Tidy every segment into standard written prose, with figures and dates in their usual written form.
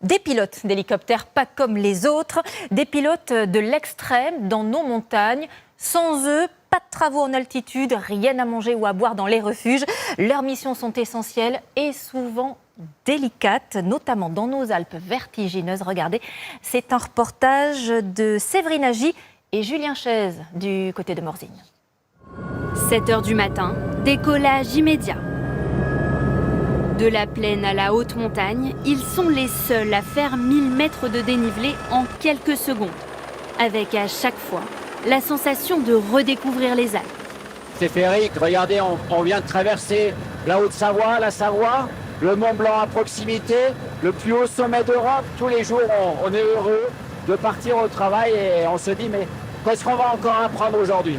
Des pilotes d'hélicoptères pas comme les autres, des pilotes de l'extrême dans nos montagnes. Sans eux, pas de travaux en altitude, rien à manger ou à boire dans les refuges. Leurs missions sont essentielles et souvent délicates, notamment dans nos Alpes vertigineuses. Regardez, c'est un reportage de Séverine Agy et Julien Chaise du côté de Morzine. 7h du matin, décollage immédiat. De la plaine à la haute montagne, ils sont les seuls à faire 1000 mètres de dénivelé en quelques secondes. Avec à chaque fois la sensation de redécouvrir les Alpes. C'est féerique, regardez, on vient de traverser la Haute-Savoie, la Savoie, le Mont Blanc à proximité, le plus haut sommet d'Europe. Tous les jours, on est heureux de partir au travail et on se dit mais qu'est-ce qu'on va encore apprendre aujourd'hui ?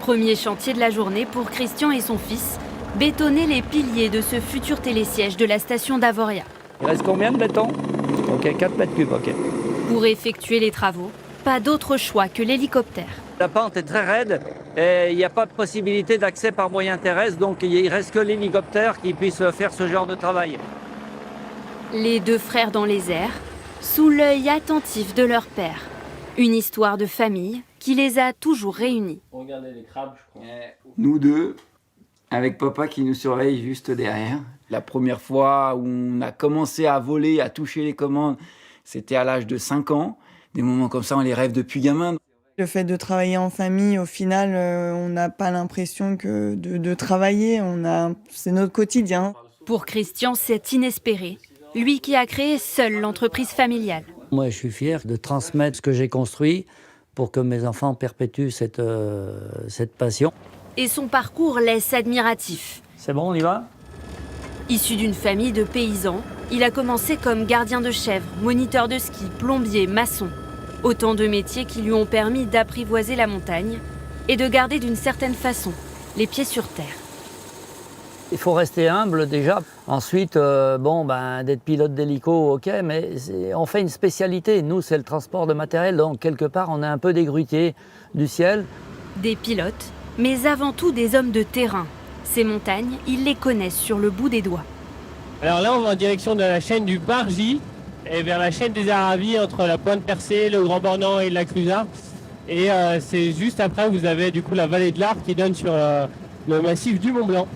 Premier chantier de la journée pour Christian et son fils, bétonner les piliers de ce futur télésiège de la station d'Avoria. Il reste combien de béton ? Ok, 4 mètres cubes, ok. Pour effectuer les travaux, pas d'autre choix que l'hélicoptère. La pente est très raide et il n'y a pas de possibilité d'accès par moyen terrestre, donc il ne reste que l'hélicoptère qui puisse faire ce genre de travail. Les deux frères dans les airs, sous l'œil attentif de leur père. Une histoire de famille qui les a toujours réunis. Regardez les crabes, je crois. Nous deux, avec papa qui nous surveille juste derrière. La première fois où on a commencé à voler, à toucher les commandes, c'était à l'âge de 5 ans. Des moments comme ça, on les rêve depuis gamin. Le fait de travailler en famille, au final, on n'a pas l'impression que de travailler. C'est notre quotidien. Pour Christian, c'est inespéré. Lui qui a créé seul l'entreprise familiale. Moi, je suis fier de transmettre ce que j'ai construit pour que mes enfants perpétuent cette passion. Et son parcours laisse admiratif. C'est bon, on y va ? Issu d'une famille de paysans, il a commencé comme gardien de chèvres, moniteur de ski, plombier, maçon. Autant de métiers qui lui ont permis d'apprivoiser la montagne et de garder d'une certaine façon les pieds sur terre. Il faut rester humble déjà. Ensuite, d'être pilote d'hélico, ok, mais on fait une spécialité. Nous, c'est le transport de matériel, donc quelque part, on est un peu des grutiers du ciel. Des pilotes, mais avant tout des hommes de terrain. Ces montagnes, ils les connaissent sur le bout des doigts. Alors là, on va en direction de la chaîne du Bargy et vers la chaîne des Aravis entre la Pointe Percée, le Grand Bornand et la Clusaz. Et c'est juste après, vous avez du coup la vallée de l'Arve qui donne sur le massif du Mont Blanc.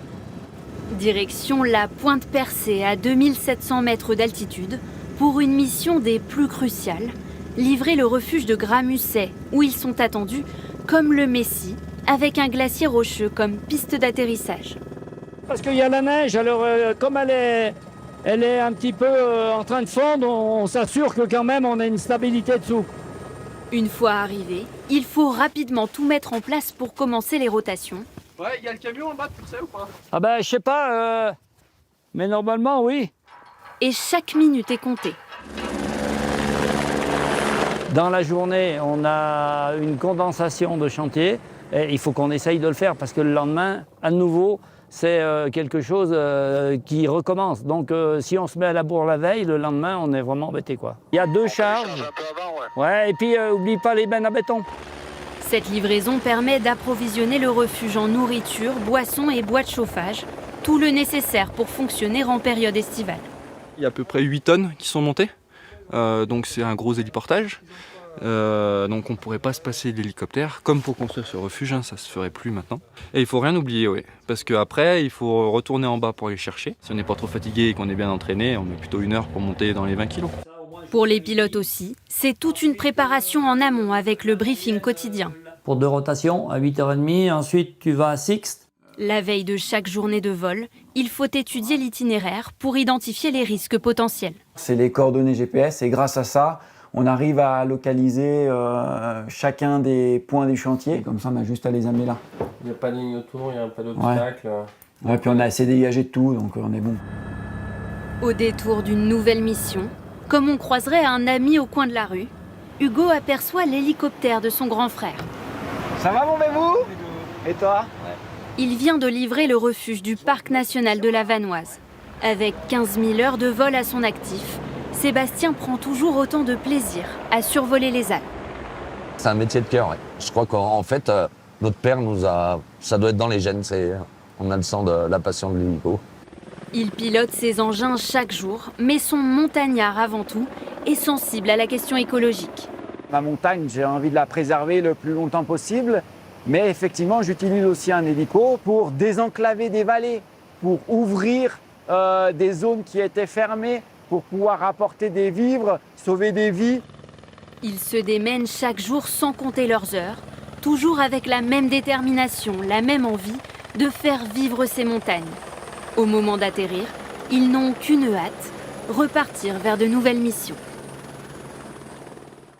Direction la Pointe Percée à 2700 mètres d'altitude pour une mission des plus cruciales, livrer le refuge de Gramusset où ils sont attendus comme le Messie avec un glacier rocheux comme piste d'atterrissage. Parce qu'il y a la neige, alors comme elle est un petit peu en train de fondre, on s'assure que quand même on a une stabilité dessous. Une fois arrivé, il faut rapidement tout mettre en place pour commencer les rotations. Ouais, il y a le camion en bas, tu sais ou pas ? Ah ben, je sais pas, mais normalement, oui. Et chaque minute est comptée. Dans la journée, on a une condensation de chantier. Et il faut qu'on essaye de le faire parce que le lendemain, à nouveau, c'est quelque chose qui recommence. Donc, si on se met à la bourre la veille, le lendemain, on est vraiment embêté, quoi. Il y a 2 charges. Ouais, et puis, oublie pas les bennes à béton. Cette livraison permet d'approvisionner le refuge en nourriture, boissons et boîtes de chauffage. Tout le nécessaire pour fonctionner en période estivale. Il y a à peu près 8 tonnes qui sont montées. Donc c'est un gros héliportage. Donc on ne pourrait pas se passer de l'hélicoptère. Comme pour construire ce refuge, ça ne se ferait plus maintenant. Et il ne faut rien oublier, oui. Parce qu'après, il faut retourner en bas pour les chercher. Si on n'est pas trop fatigué et qu'on est bien entraîné, on met plutôt 1 heure pour monter dans les 20 kilos. Pour les pilotes aussi, c'est toute une préparation en amont avec le briefing quotidien. Pour 2 rotations à 8h30, ensuite tu vas à Sixte. La veille de chaque journée de vol, il faut étudier l'itinéraire pour identifier les risques potentiels. C'est les coordonnées GPS et grâce à ça, on arrive à localiser chacun des points du chantier. Comme ça, on a juste à les amener là. Il n'y a pas de ligne autour, il y a un pas d'obstacle. Ouais, puis on a assez dégagé de tout, donc on est bon. Au détour d'une nouvelle mission, comme on croiserait un ami au coin de la rue, Hugo aperçoit l'hélicoptère de son grand frère. Ça va mon bébou ? Et toi ? Il vient de livrer le refuge du Parc national de la Vanoise. Avec 15 000 heures de vol à son actif, Sébastien prend toujours autant de plaisir à survoler les Alpes. C'est un métier de cœur, ouais. Je crois qu'en fait, notre père ça doit être dans les gènes, on a le sang de la passion de l'hélico. Il pilote ses engins chaque jour, mais son montagnard avant tout, est sensible à la question écologique. Ma montagne, j'ai envie de la préserver le plus longtemps possible, mais effectivement, j'utilise aussi un hélico pour désenclaver des vallées, pour ouvrir des zones qui étaient fermées, pour pouvoir apporter des vivres, sauver des vies. Ils se démènent chaque jour sans compter leurs heures, toujours avec la même détermination, la même envie de faire vivre ces montagnes. Au moment d'atterrir, ils n'ont qu'une hâte, repartir vers de nouvelles missions.